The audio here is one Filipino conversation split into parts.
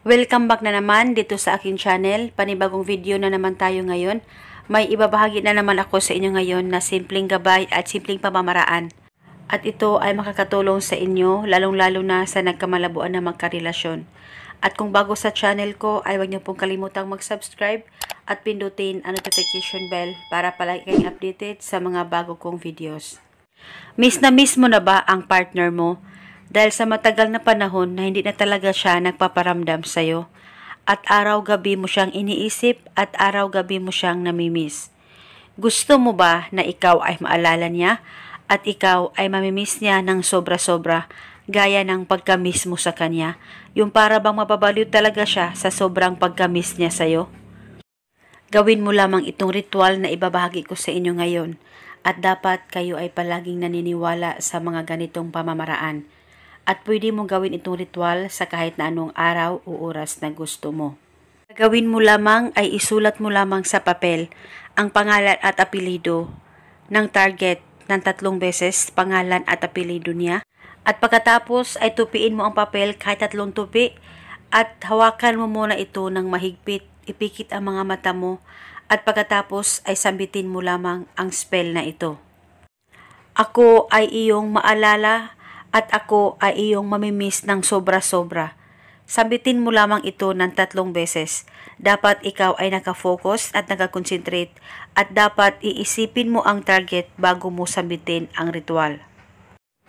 Welcome back na naman dito sa aking channel. Panibagong video na naman tayo ngayon. May ibabahagi na naman ako sa inyo ngayon na simpleng gabay at simpleng pamamaraan. At ito ay makakatulong sa inyo, lalong-lalo na sa nagkamalabuan na magkarelasyon. At kung bago sa channel ko, ay huwag niyo pong kalimutang mag-subscribe at pindutin ang notification bell para palagi kayong updated sa mga bago kong videos. Miss mo na ba ang partner mo? Dahil sa matagal na panahon na hindi na talaga siya nagpaparamdam sa'yo. At araw-gabi mo siyang iniisip at araw-gabi mo siyang namimiss. Gusto mo ba na ikaw ay maalala niya at ikaw ay mamimiss niya ng sobra-sobra gaya ng pagkamiss mo sa kanya? Yung para bang mababaliw talaga siya sa sobrang pagkamiss niya sa'yo? Gawin mo lamang itong ritual na ibabahagi ko sa inyo ngayon at dapat kayo ay palaging naniniwala sa mga ganitong pamamaraan. At pwede mong gawin itong ritual sa kahit na anong araw o oras na gusto mo. Gawin mo lamang ay isulat mo lamang sa papel ang pangalan at apelido ng target ng 3 beses, pangalan at apelido niya. At pagkatapos ay tupiin mo ang papel kahit 3 tupi at hawakan mo muna ito ng mahigpit, ipikit ang mga mata mo at pagkatapos ay sambitin mo lamang ang spell na ito. Ako ay iyong maalala at ako ay iyong mamimiss ng sobra-sobra. Sambitin mo lamang ito ng 3 beses. Dapat ikaw ay nakafocus at nakakonsentrate at dapat iisipin mo ang target bago mo sambitin ang ritual.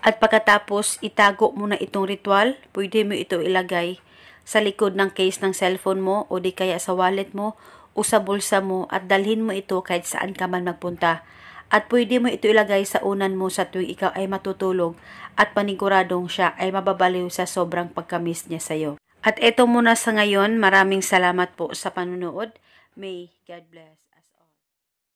At pagkatapos itago mo na itong ritual, pwede mo ito ilagay sa likod ng case ng cellphone mo o di kaya sa wallet mo o sa bulsa mo at dalhin mo ito kahit saan ka man magpunta. At pwede mo ito ilagay sa unan mo sa tuwing ikaw ay matutulog at paniguradong siya ay mababaliw sa sobrang pagkamiss niya sa'yo. At ito muna sa ngayon, maraming salamat po sa panunood. May God bless us all.